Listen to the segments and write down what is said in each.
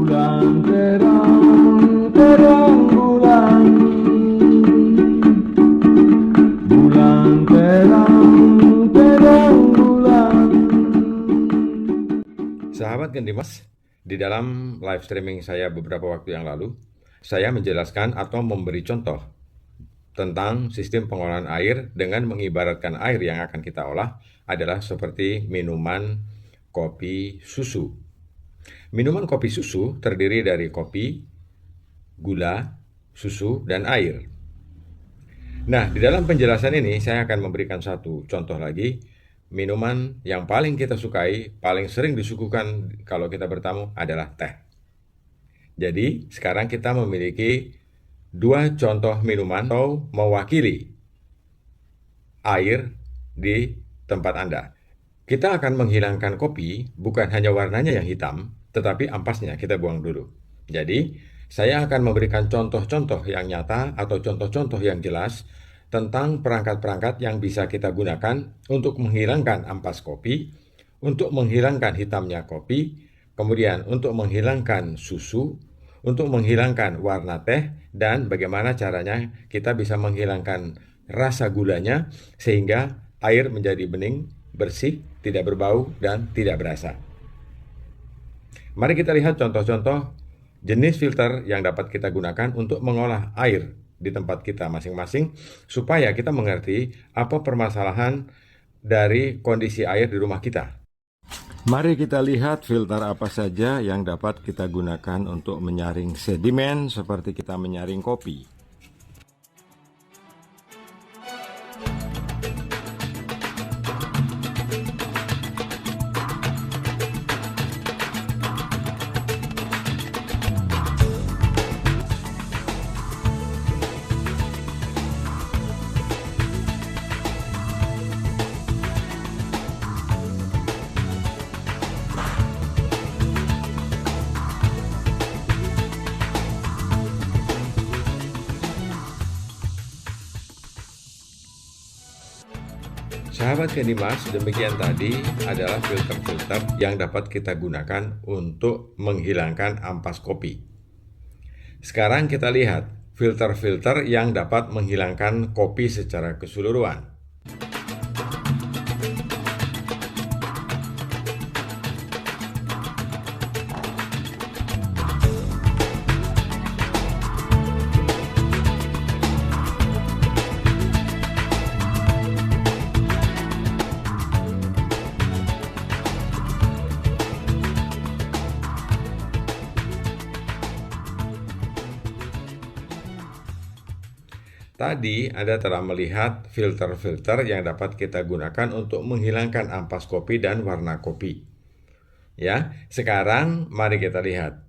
Bulan terang, terang bulan. Bulan terang, terang bulan. Sahabat Gendimas, di dalam live streaming saya beberapa waktu yang lalu, saya menjelaskan atau memberi contoh tentang sistem pengolahan air dengan mengibaratkan air yang akan kita olah adalah seperti minuman kopi susu. Minuman kopi susu terdiri dari kopi, gula, susu, dan air. Nah, di dalam penjelasan ini saya akan memberikan satu contoh lagi. Minuman yang paling kita sukai, paling sering disuguhkan kalau kita bertamu adalah teh. Jadi, sekarang kita memiliki dua contoh minuman atau mewakili air di tempat Anda. Kita akan menghilangkan kopi, bukan hanya warnanya yang hitam, tetapi ampasnya kita buang dulu. Jadi, saya akan memberikan contoh-contoh yang nyata atau contoh-contoh yang jelas tentang perangkat-perangkat yang bisa kita gunakan untuk menghilangkan ampas kopi, untuk menghilangkan hitamnya kopi, kemudian untuk menghilangkan susu, untuk menghilangkan warna teh, dan bagaimana caranya kita bisa menghilangkan rasa gulanya sehingga air menjadi bening, bersih, tidak berbau, dan tidak berasa. Mari kita lihat contoh-contoh jenis filter yang dapat kita gunakan untuk mengolah air di tempat kita masing-masing supaya kita mengerti apa permasalahan dari kondisi air di rumah kita. Mari kita lihat filter apa saja yang dapat kita gunakan untuk menyaring sedimen seperti kita menyaring kopi. Sahabat Gendimas, demikian tadi adalah filter-filter yang dapat kita gunakan untuk menghilangkan ampas kopi. Sekarang kita lihat filter-filter yang dapat menghilangkan kopi secara keseluruhan. Tadi Anda telah melihat filter-filter yang dapat kita gunakan untuk menghilangkan ampas kopi dan warna kopi. Ya, sekarang mari kita lihat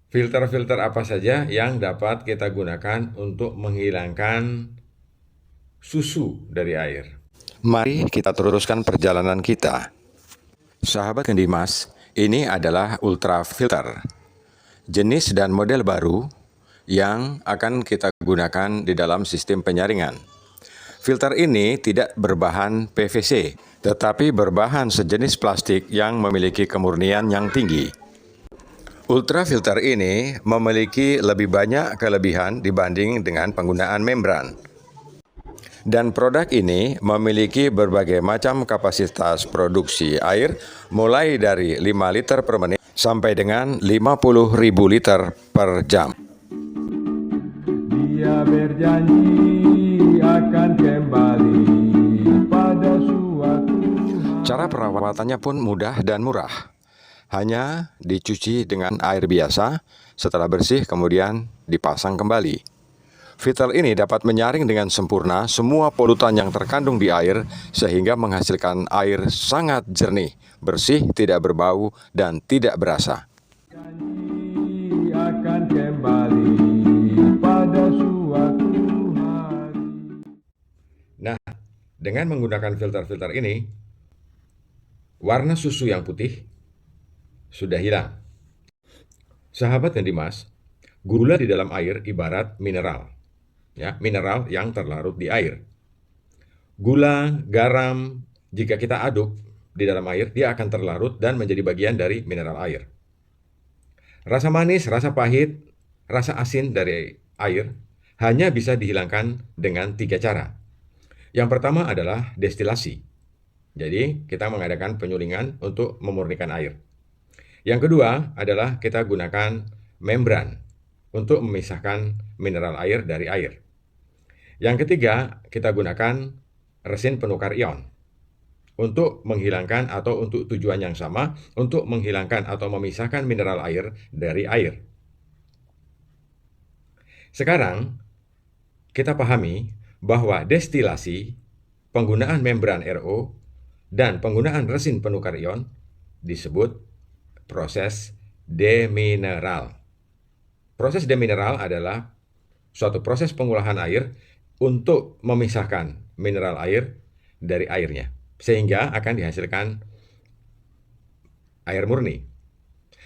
filter-filter apa saja yang dapat kita gunakan untuk menghilangkan susu dari air. Mari kita teruskan perjalanan kita. Sahabat Gendimas, ini adalah ultra filter. Jenis dan model baru yang akan kita gunakan di dalam sistem penyaringan. Filter ini tidak berbahan PVC, tetapi berbahan sejenis plastik yang memiliki kemurnian yang tinggi. Ultra filter ini memiliki lebih banyak kelebihan dibanding dengan penggunaan membran. Dan produk ini memiliki berbagai macam kapasitas produksi air, mulai dari 5 liter per menit sampai dengan 50.000 liter per jam. Dia berjanji akan kembali pada suatu hari. Cara perawatannya pun mudah dan murah. Hanya dicuci dengan air biasa, setelah bersih kemudian dipasang kembali. Filter ini dapat menyaring dengan sempurna semua polutan yang terkandung di air sehingga menghasilkan air sangat jernih, bersih, tidak berbau, dan tidak berasa. Janji akan kembali pada suatu hari. Nah, dengan menggunakan filter-filter ini, warna susu yang putih sudah hilang. Sahabat Gendimas, gula di dalam air ibarat mineral. Ya, mineral yang terlarut di air. Gula, garam, jika kita aduk di dalam air, dia akan terlarut dan menjadi bagian dari mineral air. Rasa manis, rasa pahit, rasa asin dari air hanya bisa dihilangkan dengan 3 cara. Yang pertama adalah destilasi. Jadi, kita mengadakan penyulingan untuk memurnikan air. Yang kedua adalah kita gunakan membran untuk memisahkan mineral air dari air. Yang ketiga, kita gunakan resin penukar ion untuk menghilangkan atau untuk tujuan yang sama, untuk menghilangkan atau memisahkan mineral air dari air. Sekarang, kita pahami bahwa destilasi, penggunaan membran RO, dan penggunaan resin penukar ion disebut proses demineral. Proses demineral adalah suatu proses pengolahan air untuk memisahkan mineral air dari airnya, sehingga akan dihasilkan air murni.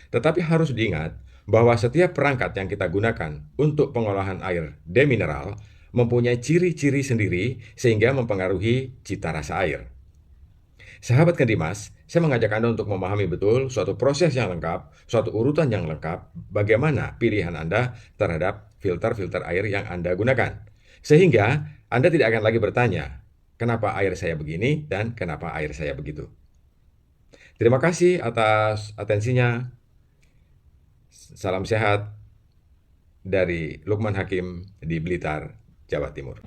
Tetapi harus diingat bahwa setiap perangkat yang kita gunakan untuk pengolahan air demineral mempunyai ciri-ciri sendiri sehingga mempengaruhi cita rasa air. Sahabat Kendimas, saya mengajak Anda untuk memahami betul suatu proses yang lengkap, suatu urutan yang lengkap, bagaimana pilihan Anda terhadap filter-filter air yang Anda gunakan. Sehingga Anda tidak akan lagi bertanya, kenapa air saya begini dan kenapa air saya begitu. Terima kasih atas atensinya. Salam sehat dari Lukman Hakim di Blitar, Jawa Timur.